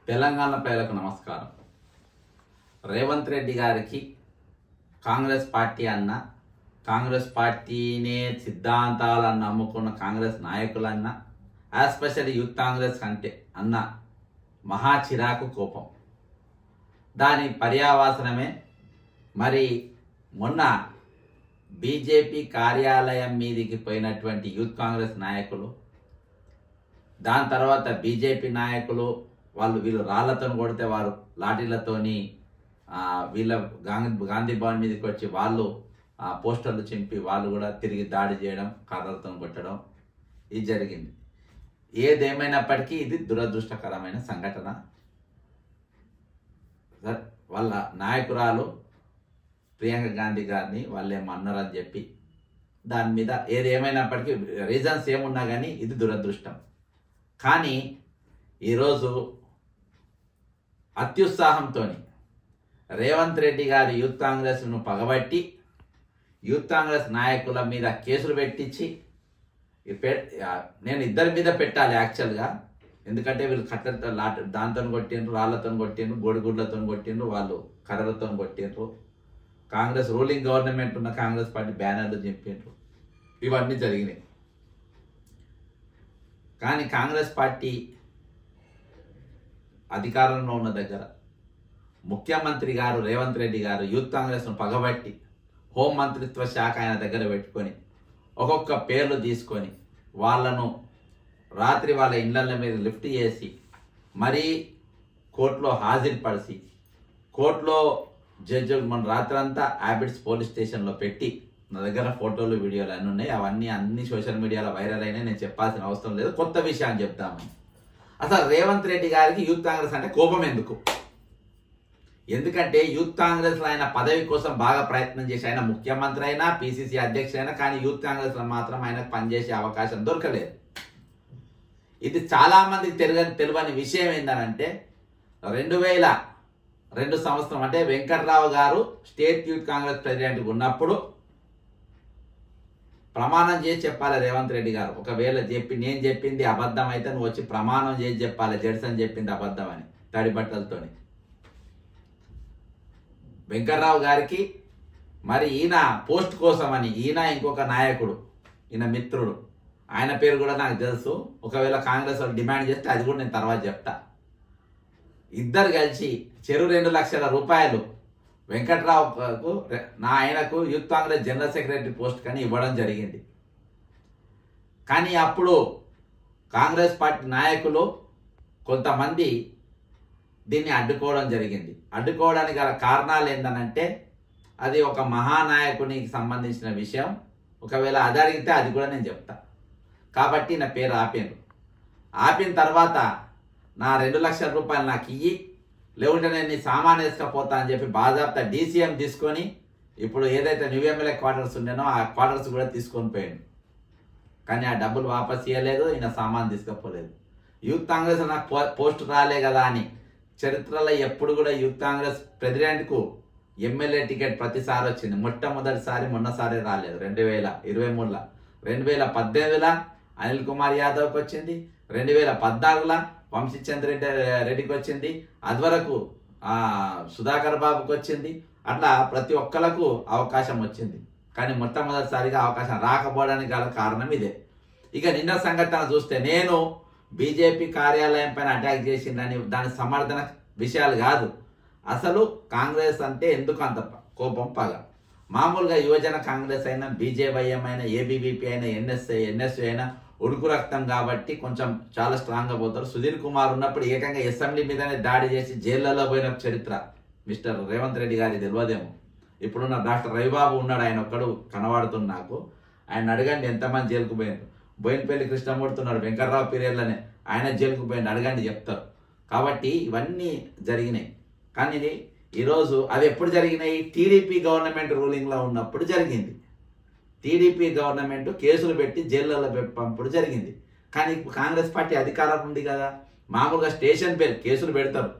తెలంగాణ ప్రజలకు నమస్కారం. రేవంత్ రెడ్డి గారికి కాంగ్రెస్ పార్టీ అన్న, కాంగ్రెస్ పార్టీనే సిద్ధాంతాలను నమ్ముకున్న కాంగ్రెస్ నాయకులన్న, ఎస్పెషల్లీ యూత్ కాంగ్రెస్ అంటే అన్న మహా చిరాకు, కోపం. దాని పర్యావసనమే మరి మొన్న బీజేపీ కార్యాలయం మీదికి పోయినటువంటి యూత్ కాంగ్రెస్ నాయకులు, దాని తర్వాత బీజేపీ నాయకులు వీళ్ళు రాళ్లతో కొడితే వారు లాఠీలతోని వీళ్ళ గాంధీ భవన్ మీదకి వచ్చి వాళ్ళు పోస్టర్లు చింపి వాళ్ళు కూడా తిరిగి దాడి చేయడం, కర్రలతో కొట్టడం ఇది జరిగింది. ఏదేమైనప్పటికీ ఇది దురదృష్టకరమైన సంఘటన. వాళ్ళ నాయకురాలు ప్రియాంక గాంధీ గారిని వాళ్ళేమన్నారని చెప్పి దాని మీద ఏదేమైనప్పటికీ రీజన్స్ ఏమున్నా కానీ ఇది దురదృష్టం. కానీ ఈరోజు అత్యుత్సాహంతో రేవంత్ రెడ్డి గారి యూత్ కాంగ్రెస్ను పగబట్టి యూత్ కాంగ్రెస్ నాయకుల మీద కేసులు పెట్టించి, నేను ఇద్దరి మీద పెట్టాలి యాక్చువల్గా, ఎందుకంటే వీళ్ళు కట్టెలతో దాంతో కొట్టిండ్రు, రాళ్లతో కొట్టిండ్రు, గోడిగుడ్లతో కొట్టిండ్రు, వాళ్ళు కర్రలతో కొట్టిండ్రు, కాంగ్రెస్ రూలింగ్ గవర్నమెంట్ ఉన్న కాంగ్రెస్ పార్టీ బ్యానర్లు చింపిండ్రు, ఇవన్నీ జరిగినాయి. కానీ కాంగ్రెస్ పార్టీ అధికారంలో ఉన్న దగ్గర ముఖ్యమంత్రి గారు రేవంత్ రెడ్డి గారు యూత్ కాంగ్రెస్ను పగబట్టి హోం మంత్రిత్వ శాఖ ఆయన దగ్గర పెట్టుకొని ఒక్కొక్క పేర్లు తీసుకొని వాళ్ళను రాత్రి వాళ్ళ ఇళ్ల మీద లిఫ్ట్ చేసి మరీ కోర్టులో హాజరుపరిచి కోర్టులో జడ్జి మన రాత్రంతా హ్యాబిట్స్ పోలీస్ స్టేషన్లో పెట్టి, నా దగ్గర ఫోటోలు వీడియోలు అన్నీ ఉన్నాయి, అవన్నీ అన్ని సోషల్ మీడియాలో వైరల్ అయినాయి, నేను చెప్పాల్సిన అవసరం లేదు. కొత్త విషయాన్ని చెప్తామని. అసలు రేవంత్ రెడ్డి గారికి యూత్ కాంగ్రెస్ అంటే కోపం ఎందుకు? ఎందుకంటే యూత్ కాంగ్రెస్లో ఆయన పదవి కోసం బాగా ప్రయత్నం చేసి ఆయన ముఖ్యమంత్రి అయినా, పిసిసి అధ్యక్షుడైనా, కానీ యూత్ కాంగ్రెస్లో మాత్రం ఆయనకు పనిచేసే అవకాశం దొరకలేదు. ఇది చాలామందికి తెలియని విషయం ఏంటంటే 2002 సంవత్సరం అంటే వెంకట్రావు గారు స్టేట్ యూత్ కాంగ్రెస్ ప్రెసిడెంట్గా ఉన్నప్పుడు ప్రమాణం చేసి చెప్పాలి రేవంత్ రెడ్డి గారు. ఒకవేళ నేను చెప్పింది అబద్ధం అయితే నువ్వు వచ్చి ప్రమాణం చేసి చెప్పాలి, జడ్సన్ చెప్పింది అబద్ధం అని, తడి బట్టలతోని. వెంకట్రావు గారికి మరి ఈయన పోస్ట్ కోసమని ఈయన ఇంకొక నాయకుడు, ఈయన మిత్రుడు, ఆయన పేరు కూడా నాకు తెలుసు, ఒకవేళ కాంగ్రెస్ వాళ్ళు డిమాండ్ చేస్తే అది కూడా నేను తర్వాత చెప్తా. ఇద్దరు కలిసి చెరు 2 లక్షల రూపాయలు వెంకట్రావుకు ఆయనకు youth Congress general secretary post కానీ ఇవ్వడం జరిగింది. కానీ అప్పుడు కాంగ్రెస్ పార్టీ నాయకులు కొంతమంది దీన్ని అడ్డుకోవడం జరిగింది. అడ్డుకోవడానికి గల కారణాలు ఏంటనంటే అది ఒక మహానాయకునికి సంబంధించిన విషయం, ఒకవేళ అది అడిగితే అది కూడా నేను చెప్తా. కాబట్టి నా పేరు ఆపిన తర్వాత నా 2 లక్షల రూపాయలు నాకు ఇయ్యి, లేకుంటే నేను నీ సామాన్ వేసుకపోతా అని చెప్పి బాజాప్తా డీసీఎం తీసుకొని ఇప్పుడు ఏదైతే న్యూ ఎమ్మెల్యే క్వార్టర్స్ ఉండేనో ఆ క్వార్టర్స్ కూడా తీసుకొని పోయాడు. కానీ ఆ డబ్బులు వాపస్ ఇవ్వలేదు, ఈయన సామాన్ తీసుకపోలేదు. యూత్ కాంగ్రెస్ నాకు పోస్ట్ రాలే కదా అని చరిత్రలో ఎప్పుడు కూడా యూత్ కాంగ్రెస్ ప్రెసిడెంట్కు ఎమ్మెల్యే టికెట్ ప్రతిసారి వచ్చింది. మొట్టమొదటిసారి మొన్నసారి రాలేదు 2023లో, 2018లో అనిల్ కుమార్ యాదవ్కి వచ్చింది, 2014లో వంశీచంద్ర రెడ్డికి వచ్చింది, అది వరకు సుధాకర్ బాబుకి వచ్చింది. అట్లా ప్రతి ఒక్కరికి అవకాశం వచ్చింది. కానీ మొట్టమొదటిసారిగా అవకాశం రాకపోవడానికి గల కారణం ఇదే. ఇక నిన్న సంఘటన చూస్తే నేను బీజేపీ కార్యాలయం పైన అటాక్ చేసిందని దాని సమర్థన విషయాలు కాదు. అసలు కాంగ్రెస్ అంటే ఎందుకు అంత కోపం, పగ? మామూలుగా యువజన కాంగ్రెస్ అయినా, బీజేవైఎం అయినా, ఏబీవీపీ అయినా, ఎన్ఎస్యూ అయినా ఉడుకు రక్తం కాబట్టి కొంచెం చాలా స్ట్రాంగ్గా పోతారు. సుధీర్ కుమార్ ఉన్నప్పుడు ఏకంగా అసెంబ్లీ మీదనే దాడి చేసి జైళ్లలో పోయిన చరిత్ర మిస్టర్ రేవంత్ రెడ్డి గారి తెలియదేమో. ఇప్పుడున్న డాక్టర్ రవిబాబు ఉన్నాడు, ఆయన ఒక్కడు కనబడుతుంది నాకు. ఆయన అడగండి ఎంతమంది జైలుకు పోయినారు. బోయినపల్లి కృష్ణమూర్తి ఉన్నాడు, వెంకట్రావు పీరియడ్లోనే ఆయన జైలుకు పోయింది, అడగండి చెప్తారు. కాబట్టి ఇవన్నీ జరిగినాయి. కానీ ఈరోజు అవి ఎప్పుడు జరిగినాయి? టీడీపీ గవర్నమెంట్ రూలింగ్లో ఉన్నప్పుడు జరిగింది. టీడీపీ గవర్నమెంట్ కేసులు పెట్టి జైళ్ళలో పంపుడు జరిగింది. కానీ కాంగ్రెస్ పార్టీ అధికారం ఉంది కదా, మామూలుగా స్టేషన్ బెయిల్ కేసులు పెడతారు,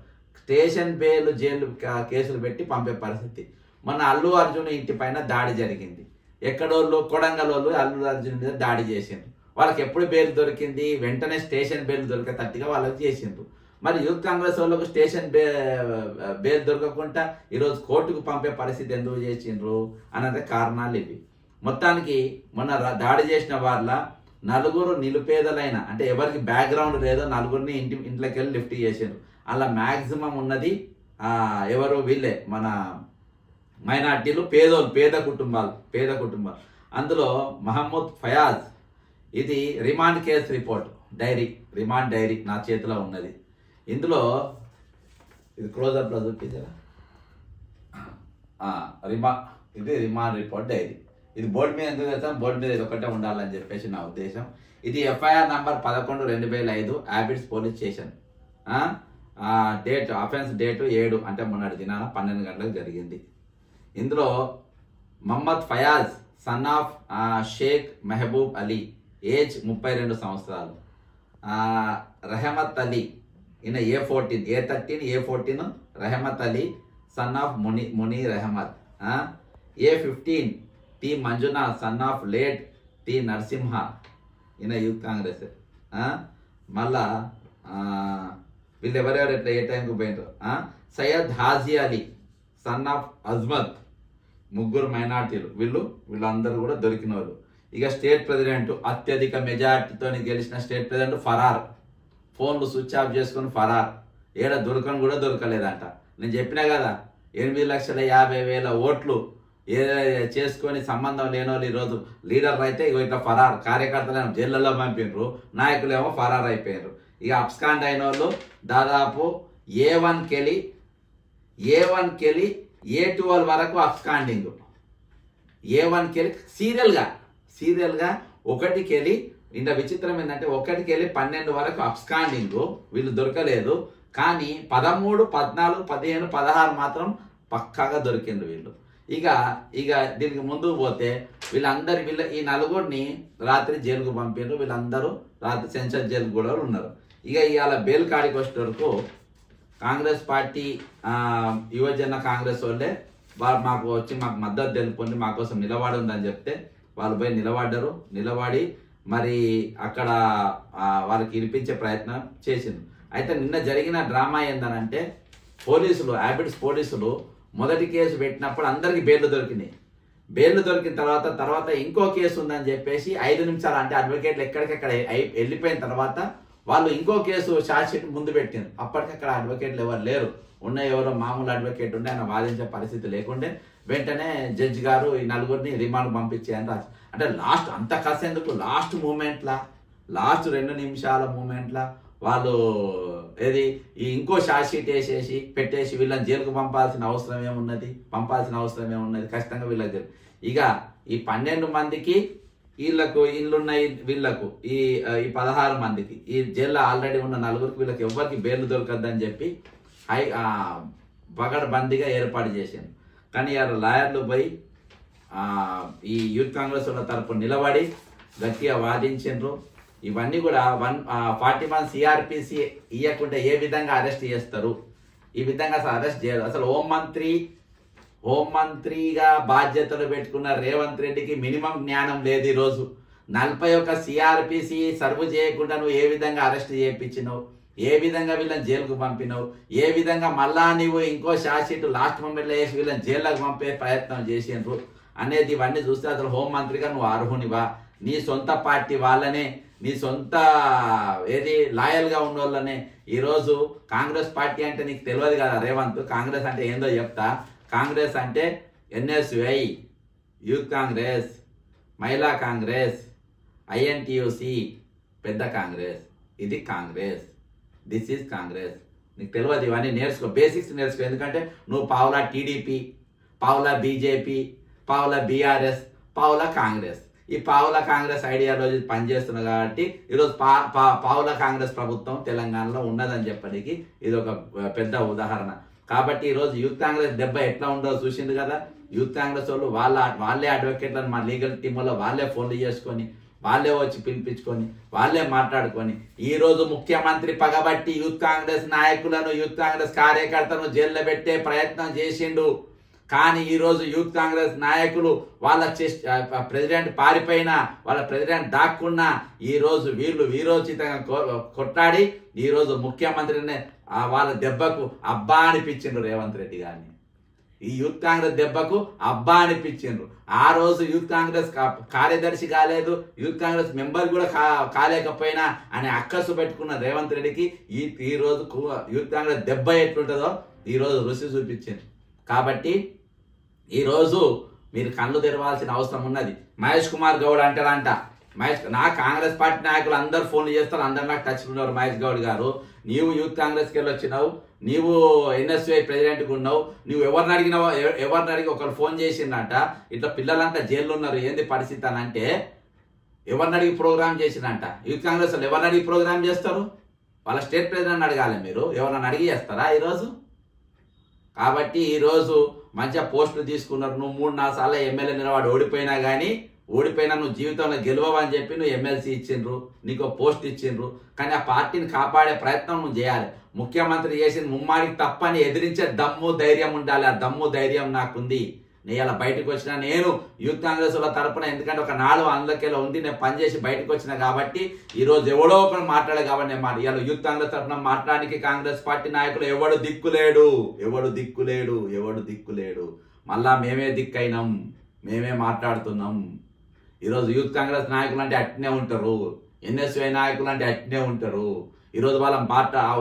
స్టేషన్ బెయిల్ జైలు కేసులు పెట్టి పంపే పరిస్థితి. మొన్న అల్లు అర్జున్ ఇంటి పైన దాడి జరిగింది. ఎక్కడోళ్ళు కొడంగలోళ్ళు అల్లు అర్జున్ మీద దాడి చేసిండ్రు. వాళ్ళకి ఎప్పుడు బెయిల్ దొరికింది? వెంటనే స్టేషన్ బెయిల్ దొరికేటట్టుగా వాళ్ళకి చేసిండ్రు. మరి యూత్ కాంగ్రెస్ వాళ్ళకు స్టేషన్ బెయిల్ దొరకకుండా ఈరోజు కోర్టుకు పంపే పరిస్థితి ఎందుకు చేసిండ్రు అన్నది కారణాలు ఇవి. మొత్తానికి మొన్న దాడి చేసిన వాళ్ళ నలుగురు నిరుపేదలైన, అంటే ఎవరికి బ్యాక్గ్రౌండ్ లేదో నలుగురిని ఇంట్లోకి వెళ్ళి లిఫ్ట్ చేసిండ్రు. అలా మ్యాక్సిమం ఉన్నది ఎవరు వీళ్ళే మన మైనార్టీలు, పేద కుటుంబాలు. అందులో మహమ్మద్ ఫయాజ్, ఇది remand case report remand diary నా చేతిలో ఉన్నది. ఇందులో ఇది క్లోజప్లో చూపించారా, ఇది రిమాండ్ రిపోర్ట్ డైరీ. ఇది బోర్డు మీద ఎందుకు చేస్తాం, బోర్డు మీద ఇది ఒకటే ఉండాలని చెప్పేసి నా ఉద్దేశం. ఇది ఎఫ్ఐఆర్ నంబర్ 11/2005 హ్యాబిట్స్ police station. Date offence date 7 అంటే మొన్నటి దినాన 12 గంటలకు జరిగింది. ఇందులో Mohammed Fayaz son of Sheikh Mehboob Ali, age 32 సంవత్సరాలు. రెహమత్ అలీ, ఈయన A13 Rehmat Ali son of Munir Ahmed. A15 T Manjunath son of late T Narasimha, ఈయన యూత్ కాంగ్రెస్. మళ్ళా వీళ్ళు ఎవరెవరు ఎట్లా ఏ టైంకి పోయినారు. సయ్యద్ హాజీ అలీ సన్ ఆఫ్ అజ్మద్, ముగ్గురు మైనార్టీలు. వీళ్ళందరూ కూడా దొరికిన వాళ్ళు. ఇక స్టేట్ ప్రెసిడెంట్, అత్యధిక మెజార్టీతో గెలిచిన స్టేట్ ప్రెసిడెంట్ ఫరార్. ఫోన్లు స్విచ్ ఆఫ్ చేసుకుని ఫరార్. ఏడ దొరకని కూడా దొరకలేదంట. నేను చెప్పినా కదా, 8,50,000 ఓట్లు చేసుకొని సంబంధం లేని వాళ్ళు ఈరోజు లీడర్లు అయితే ఇట్లా ఫరార్. కార్యకర్తలను జైళ్ళలో పంపినరు, నాయకులేమో ఫరార్ అయిపోయారు. ఇక అబ్స్కాండ్ అయిన వాళ్ళు దాదాపు A1కెళ్ళి A12 వరకు అబ్స్కాండింగ్. A1కెళ్ళి సీరియల్గా 1కెళ్ళి. ఇంత విచిత్రం ఏంటంటే 1కెళ్ళి 12 వరకు అబ్స్కాండింగ్, వీళ్ళు దొరకలేదు. కానీ 13, 14, 15, 16 మాత్రం పక్కాగా దొరికిండ్రు వీళ్ళు. ఇక దీనికి ముందుకు పోతే ఈ నలుగురిని రాత్రి జైలుకు పంపిండ్రు. వీళ్ళందరూ రాత్రి సెన్సర్ జైలు కూడా ఉన్నారు. ఇక ఇవాళ బెయిల్ కాడికి వచ్చే వరకు కాంగ్రెస్ పార్టీ యువజన కాంగ్రెస్ వాళ్ళే మాకు మద్దతు తెలుపుకొని మా కోసం నిలబడి ఉందని చెప్తే వాళ్ళు పోయి నిలబడి మరి అక్కడ వాళ్ళకి ఇరిపించే ప్రయత్నం చేసింది. అయితే నిన్న జరిగిన డ్రామా ఏందనంటే హ్యాబిట్స్ పోలీసులు మొదటి కేసు పెట్టినప్పుడు అందరికి బెయిల్ దొరికినాయి. బెయిల్ దొరికిన తర్వాత ఇంకో కేసు ఉందని చెప్పేసి 5 నిమిషాలు, అంటే అడ్వకేట్లు ఎక్కడికెక్కడ వెళ్ళిపోయిన తర్వాత వాళ్ళు ఇంకో కేసు ఛార్జ్ షీట్ ముందు పెట్టింది. అప్పటికక్కడ అడ్వకేట్లు ఎవరు లేరు. ఎవరో మామూలు అడ్వకేట్ ఉండే, ఆయన వాదించే పరిస్థితి లేకుండే వెంటనే జడ్జి గారు ఈ నలుగురిని రిమాండ్ పంపించేయని రాసి, అంటే లాస్ట్ అంత కసేందుకు లాస్ట్ 2 నిమిషాల మూమెంట్లా వాళ్ళు ఇంకో ఛార్జ్ షీట్ పెట్టేసి వీళ్ళని జైలుకు పంపాల్సిన అవసరం ఏమున్నది, ఖచ్చితంగా వీళ్ళకి. ఇక ఈ 12 మందికి వీళ్ళకు ఇల్లున్నాయి, వీళ్ళకు ఈ 16 మందికి ఈ జైల్లో ఆల్రెడీ ఉన్న నలుగురికి వీళ్ళకి ఎవరికి బెయిల్ దొరకద్దని చెప్పి పగడబందీగా ఏర్పాటు చేశాను. కానీ లాయర్లు పోయి ఈ యూత్ కాంగ్రెస్ వాళ్ళ తరపున నిలబడి గట్టిగా వాదించారు. ఇవన్నీ కూడా 41 సిఆర్పిసి ఇవ్వకుండా ఏ విధంగా అరెస్ట్ చేస్తారు, ఈ విధంగా అసలు అరెస్ట్ చేయరు. అసలు హోంమంత్రిగా బాధ్యతలు పెట్టుకున్న రేవంత్ రెడ్డికి మినిమం జ్ఞానం లేదు. ఈరోజు 41 సిఆర్పిసి సర్వ్ చేయకుండా నువ్వు ఏ విధంగా అరెస్ట్ చేయించినావు, ఏ విధంగా వీళ్ళని జైలుకు పంపినావు, ఏ విధంగా మళ్ళా నువ్వు ఇంకో ఛార్జ్ షీట్ లాస్ట్ మూమెంట్లో వేసి వీళ్ళని జైల్లోకి పంపే ప్రయత్నం చేసిండ్రు అనేది ఇవన్నీ చూస్తే అసలు హోంమంత్రిగా నువ్వు అర్హునివా? నీ సొంత పార్టీ వాళ్ళనే, నీ సొంత లాయల్గా ఉన్న వాళ్ళనే ఈరోజు కాంగ్రెస్ పార్టీ అంటే నీకు తెలియదు కదా రేవంత్. కాంగ్రెస్ అంటే ఏందో చెప్తా. కాంగ్రెస్ అంటే NSY, యూత్ కాంగ్రెస్, మహిళా కాంగ్రెస్, INTUC, పెద్ద కాంగ్రెస్. ఇది కాంగ్రెస్, దిస్ ఈజ్ కాంగ్రెస్. నీకు తెలియదు, ఇవన్నీ నేర్చుకో, బేసిక్స్ నేర్చుకో. ఎందుకంటే నువ్వు పావులా టీడీపీ, పావులా బీజేపీ, పావులా BRS, పావులా కాంగ్రెస్. ఈ పావుల కాంగ్రెస్ ఐడియాలజీ పనిచేస్తున్నావు కాబట్టి ఈరోజు పావుల కాంగ్రెస్ ప్రభుత్వం తెలంగాణలో ఉన్నదని చెప్పడానికి ఇది ఒక పెద్ద ఉదాహరణ. కాబట్టి ఈరోజు యూత్ కాంగ్రెస్ దెబ్బ ఎట్లా ఉందో చూసింది కదా. యూత్ కాంగ్రెస్ వాళ్ళు వాళ్ళే అడ్వకేట్లను మా లీగల్ టీమ్ వల్ల వాళ్ళే ఫోన్లు చేసుకొని, వాళ్ళే వచ్చి పిలిపించుకొని, వాళ్ళే మాట్లాడుకొని ఈరోజు ముఖ్యమంత్రి పగబట్టి యూత్ కాంగ్రెస్ నాయకులను, యూత్ కాంగ్రెస్ కార్యకర్తలను జైల్లో పెట్టే ప్రయత్నం చేసిండు. కానీ ఈరోజు యూత్ కాంగ్రెస్ నాయకులు వాళ్ళ ప్రెసిడెంట్ పారిపోయినా వాళ్ళ ప్రెసిడెంట్ దాక్కున్నా ఈరోజు వీళ్ళు వీరోచితంగా కొట్లాడి ఈరోజు ముఖ్యమంత్రిని వాళ్ళ దెబ్బకు అబ్బా అనిపించిండ్రు రేవంత్ రెడ్డి గారిని. ఈ యూత్ కాంగ్రెస్ దెబ్బకు అబ్బా అనిపించిండ్రు. ఆ రోజు యూత్ కాంగ్రెస్ కార్యదర్శి కాలేదు, యూత్ కాంగ్రెస్ మెంబర్ కూడా కాలేకపోయినా అని అక్కసు పెట్టుకున్న రేవంత్ రెడ్డికి ఈ రోజు యూత్ కాంగ్రెస్ దెబ్బ ఎట్లుంటుందో ఈరోజు రుచి చూపించింది. కాబట్టి ఈరోజు మీరు కళ్ళు తెరవాల్సిన అవసరం ఉన్నది. మహేష్ కుమార్ గౌడ్ అంటారంట, నా కాంగ్రెస్ పార్టీ నాయకులు అందరు ఫోన్లు చేస్తారు, అందరు నాకు టచ్లు ఉన్నారు. మహేష్ గౌడ్ గారు, నీవు యూత్ కాంగ్రెస్కి వెళ్ళి వచ్చినావు, నీవు ఎన్ఎస్యుఐ ప్రెసిడెంట్గా ఉన్నావు, నువ్వు ఎవరిని అడిగి ఒకరు ఫోన్ చేసిందంట, ఇట్లా పిల్లలంతా జైల్లో ఉన్నారు, ఏంది పరిస్థితి అని అంటే ఎవరిని అడిగి ప్రోగ్రామ్ చేసిందంట. యూత్ కాంగ్రెస్ వాళ్ళు ఎవరిని అడిగి ప్రోగ్రామ్ చేస్తారు? వాళ్ళ స్టేట్ ప్రెసిడెంట్ అడగాలి, మీరు ఎవరిని అడిగి చేస్తారా ఈరోజు? కాబట్టి ఈరోజు మంచిగా పోస్టులు తీసుకున్నారు. నువ్వు 3-4 సార్లు ఎమ్మెల్యే నిలబడి ఓడిపోయినా నువ్వు జీవితంలో గెలవని చెప్పి నువ్వు ఎమ్మెల్సీ ఇచ్చిండ్రు, నీకు పోస్ట్ ఇచ్చిండ్రు. కానీ ఆ పార్టీని కాపాడే ప్రయత్నం నువ్వు చేయాలి. ముఖ్యమంత్రి చేసిన ముమ్మాడికి తప్పని ఎదిరించే దమ్ము ధైర్యం ఉండాలి. ఆ దమ్ము ధైర్యం నాకుంది. నేను అలా బయటకు వచ్చినా, నేను యూత్ కాంగ్రెస్ వాళ్ళ తరపున, ఎందుకంటే ఒక 4 అందులోకెళ్ళి ఉంది, నేను పనిచేసి బయటకు వచ్చినా కాబట్టి ఈరోజు ఎవడో ఒకరు మాట్లాడే కాబట్టి నేను ఇవాళ యూత్ కాంగ్రెస్ తరపున మాట్లాడడానికి కాంగ్రెస్ పార్టీ నాయకులు ఎవడు దిక్కులేడు. మళ్ళా మేమే దిక్కైనాం, మేమే మాట్లాడుతున్నాం. ఈరోజు యూత్ కాంగ్రెస్ నాయకులు అంటే అట్నే ఉంటారు, ఎన్ఎస్యుఐ నాయకులు అంటే అట్నే ఉంటారు. ఈరోజు వాళ్ళ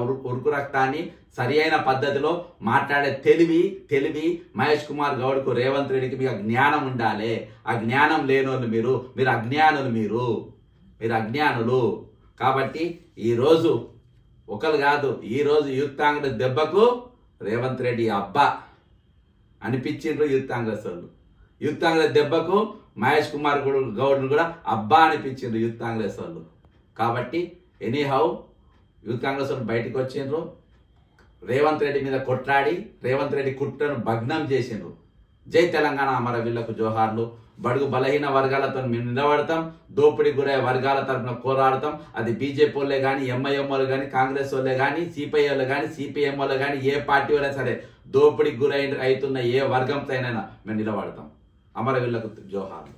ఉరుకు రక్తాన్ని సరి అయిన పద్ధతిలో మాట్లాడే తెలివి మహేష్ కుమార్ గౌడ్కు, రేవంత్ రెడ్డికి మీకు జ్ఞానం ఉండాలి. ఆ జ్ఞానం లేనోళ్ళు మీరు అజ్ఞానులు. కాబట్టి ఈరోజు ఒకరు కాదు, ఈరోజు యూత్ కాంగ్రెస్ దెబ్బకు రేవంత్ రెడ్డి అబ్బా అనిపించిండ్రు యూత్ కాంగ్రెస్ వాళ్ళు. యూత్ కాంగ్రెస్ దెబ్బకు మహేష్ కుమార్ గౌడ్ కూడా అబ్బా అనిపించిండ్రు యూత్ కాంగ్రెస్ వాళ్ళు. కాబట్టి ఎనీహౌ యూత్ కాంగ్రెస్ వాళ్ళు బయటకు వచ్చిండ్రు, రేవంత్ రెడ్డి మీద కొట్లాడి రేవంత్ రెడ్డి కుట్రను భగ్నం చేసిండ్రు. జై తెలంగాణ, అమరవీరులకు జోహార్లు. బడుగు బలహీన వర్గాలతో మేము నిలబడతాం, దోపిడీ గురయ్యే వర్గాల తరఫున పోరాడతాం. అది బీజేపీ వాళ్ళే కానీ, ఎంఐఎం వాళ్ళు కానీ, కాంగ్రెస్ వాళ్ళే కానీ, సిపిఐ వాళ్ళు కానీ, సిపిఎం వాళ్ళు కానీ, ఏ పార్టీ వాళ్ళే సరే దోపిడీకి గురై అవుతున్న ఏ వర్గంతో అయినా మేము నిలబడతాం. అమరవీరులకు జోహార్లు.